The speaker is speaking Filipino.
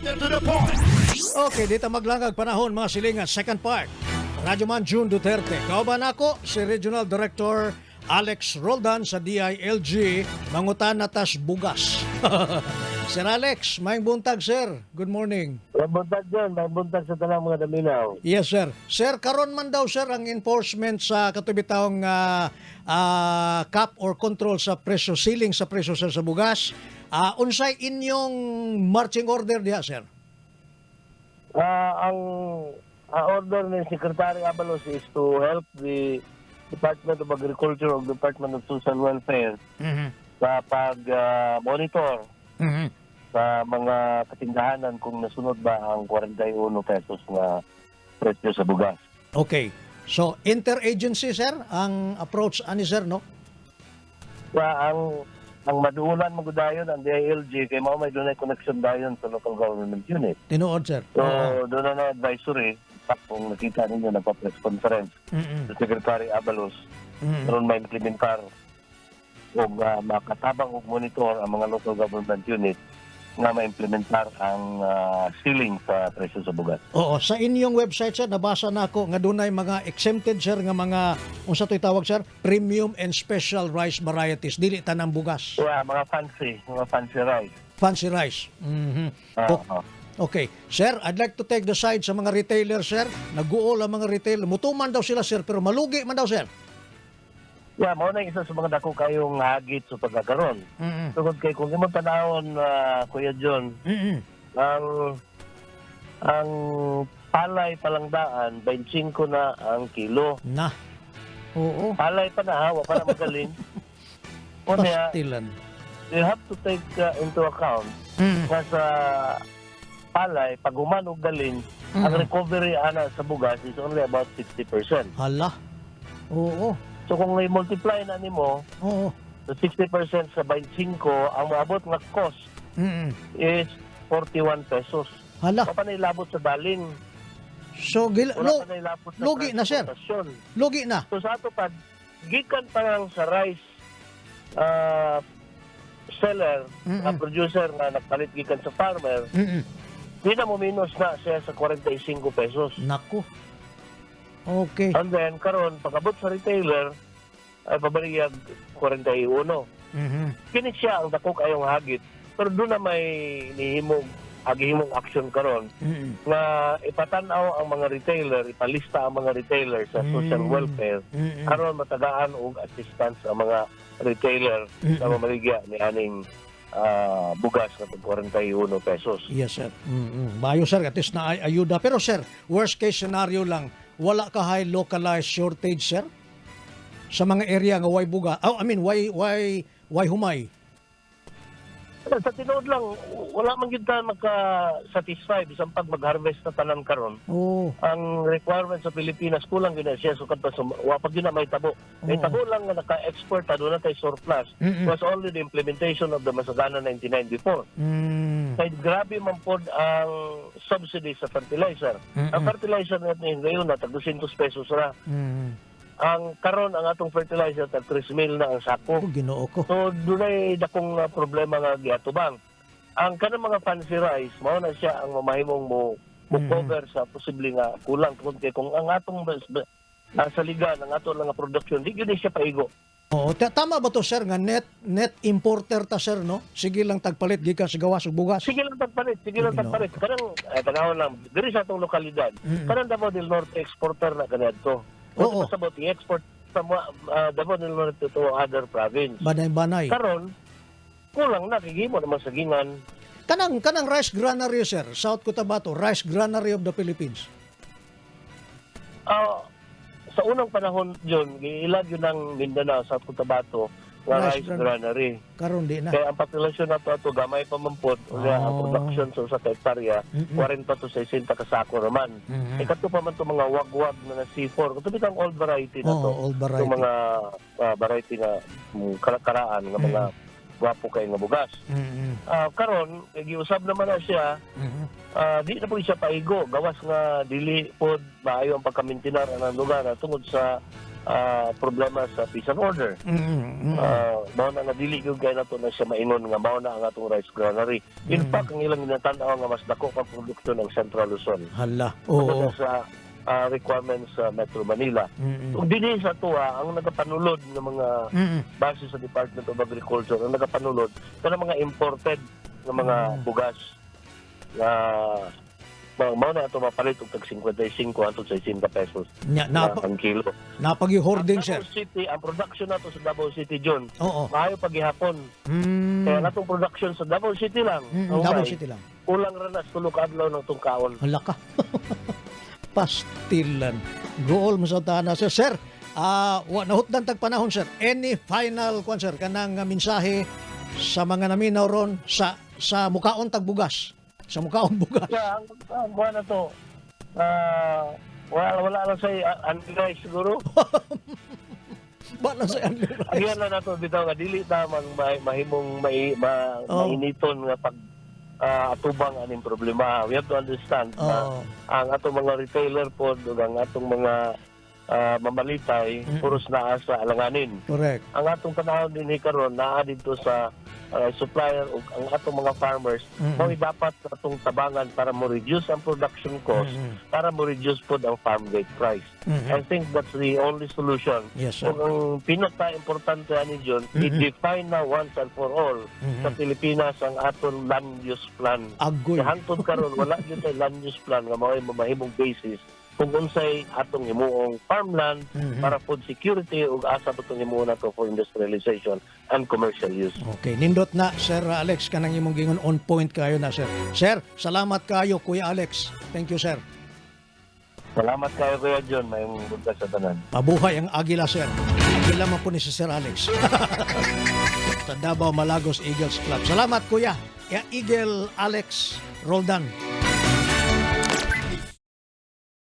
Get to the point. Okay, dito maglangag panahon mga silingan. Second part. Radyo Man June Duterte. Kauban ako si Regional Director Alex Roldan sa DILG. Mangutan na tas bugas. Sir Alex, maing buntag sir. Good morning. May buntag dyan, may buntag sa tanang mga daminaw. Yes sir. Sir, karon man daw sir ang enforcement sa katubitawng cap or control sa presyo, ceiling sa presyo sir sa bugas. Unsay inyong marching order diha sir? Ang order ni Secretary Abalos is to help the Department of Agriculture o Department of Social Welfare sa pag-monitor sa mga katindahanan kung nasunod ba ang 41 pesos na presyo sa bugas. Okay. So, interagency, sir, ang approach ani sir, no? Ang maduulan mo dayon ang DILG kay mao may dunay connection dayon sa local government unit. Tinuod, sir. So, doon na advisory kung nakita ninyo nagpa-press conference sa Secretary Abalos karon may implementar o makatabang og monitor ang mga local government unit nga ma-implementar ang ceiling sa presyo sa bugas. Oo, sa inyong website, sir, nabasa na ako nga dunay mga exempted, sir, nga mga, unsa to'y tawag, sir? Premium and special rice varieties. Dili tanang bugas. Yeah, mga fancy rice. Fancy rice. Okay. Sir, I'd like to take the side sa mga retailer, sir. Nag-uol ang mga retailer. Mutuman daw sila, sir, pero malugi man daw, sir. Yeah, mao na isa sa mga dako kayong hagit sa pagkakaroon. Tungod kay kung imong tanawon Kuya John, ang palay palangdaan 25 na ang kilo. Na. Oo. Palay pa na wa pa na magaling. Kunya, Pastilan. you have to take into account na sa palay pag human og galing, ang recovery ana sa bugas is only about 60%. Hala. Oo. So kung i-multiply na nimo Oo. so 60% sa 25, ang maabot nga cost is 41 pesos. Hala. Wala pa na ilabot sa baling. So, Wala pa na ilabot sa lugi na, sir. transportasyon. lugi na. So sa ato pa, gikan pa lang sa rice seller, producer na nagpalit gikan sa farmer, di na mo minus na siya sa 45 pesos. Naku. Okay. And then, karon pag-abot sa retailer, ay pabaliyag 41. Kini siya ang dako kayong hagit. Pero doon na may agihimong action karon na ipatanaw ang mga retailer, ipalista ang mga retailer sa social welfare aron matagaan og assistance ang mga retailer sa mamaligya ni aning bugas na 41 pesos. Yes, sir. Bayo, sir. At least na ayuda. Pero, sir, worst case scenario lang, wala ka high localized shortage, sir? Sa mga area nga why buga. Why humay? Sa tinood lang, wala man gyud ta maka-satisfy bisan pag mag-harvest na tanan karon. Oh. Ang requirement sa Pilipinas kulang gyud na siya sukad pa sa wa pa gyud na may tabo. May tabo lang nga naka-export ta doon na tay surplus. Was only the implementation of the Masagana 99 before. Kaya grabe man pod ang subsidy sa fertilizer. Ang fertilizer natin ngayon na tag 200 pesos ra. Ang karon ang atong fertilizer tag 3,000 na ang sako. Ginoo ko. So dunay dakong problema nga giatubang. Ang kanang mga fancy rice mao na siya ang mamahimong mo cover sa posible nga kulang kung ang atong saligan ang ato lang nga production di gyud siya paigo. Oo, tama ba to, sir, nga net importer ta, sir, no? Sige lang tagpalit gikan sa gawas ug bugas. Sige lang tagpalit. Kanang tanawon lang diri sa atong lokalidad. Kanang Davao del Norte exporter na kanadto. Oo. Pasabot i-export sa Davao del Norte to other province. Banay-banay. Karon kulang na kigimo naman sa gingan. Kanang rice granary, sir, South Cotabato, Rice Granary of the Philippines. Sa unang panahon yun, ilag yun ng Mindanao, South Cotabato, nga rice granary. Karon di na. Kaya ang populasyon na to gamay pa mampod, ang production sa hektarya, 40 to 60 kasako naman. Ikato pa man to mga wag-wag na C4. Ito bitang old variety na to. Old variety. Yung mga variety na karakaraan, ng mga gwapo kay nga bugas. Karon, giusab naman na siya, di na po siya paigo. Gawas nga dili pod maayo ang pagkamintinar ang lugar tungod sa problema sa peace and order. Mao na dili gyud kay nato na siya maingon nga mao na ang atong rice granary. In fact, ang ilang ginatanaw nga mas dako pa produkto ng Central Luzon. Hala. Oo. Oo. Sa requirements sa Metro Manila. Kung dinhi sa tuwa, ang nagapanulod ng mga base sa Department of Agriculture, ang nagapanulod sa mga imported ng mga bugas na mao na ito mapalit og tag 55 hangtod sa 60 pesos ang kilo. Napag-hoarding, sir. Davao City, ang production nato sa Davao City, John, Oo. maayo paghihapon. Kaya natong production sa Davao City lang. Davao City lang. Kulang ra na sa tulo ka adlaw ng tungkaon. Hala ka. Pastilan. Goal mo sa tanan, sir. Sir, nahutdan tag panahon, sir. Any final kwan, sir, kanang mensahe sa mga naminaw ron sa mukaon tag bugas. Sa mukaon bugas. Kaya ang buwan na to, wala lang sa anti-rice siguro. Wala sa Ayan na nato bitaw nga dili tamang mahimong mainiton nga pag atubang aning problema. We have to understand na ang atong mga retailer po ug ang atong mga mamalitay puros naa sa alanganin. Correct. Ang atong panahon din karon naa dito sa supplier ug ang atong mga farmers mao dapat atong tabangan para mo reduce ang production cost, para mo reduce pod ang farm gate price. I think that's the only solution. Yes, sir. Ug ang pinaka-importante ani John, i-define na once and for all sa Pilipinas ang atong land use plan. Agoy. Hangtod karon wala gyud tay land use plan nga mao mahimong basis kung unsay atong himuong farmland para food security ug asa patong himuon nato for industrialization and commercial use. Okay, nindot na, Sir Alex, kanang imong gingon on point kayo na, sir. Sir, salamat kayo, Kuya Alex. Thank you, sir. Salamat kayo, Kuya John. Mayong bunta sa tanan. Mabuhay ang Agila, sir. Agila man po ni si Sir Alex. Sa Davao Malagos Eagles Club. Salamat, Kuya. Eagle Alex Roldan.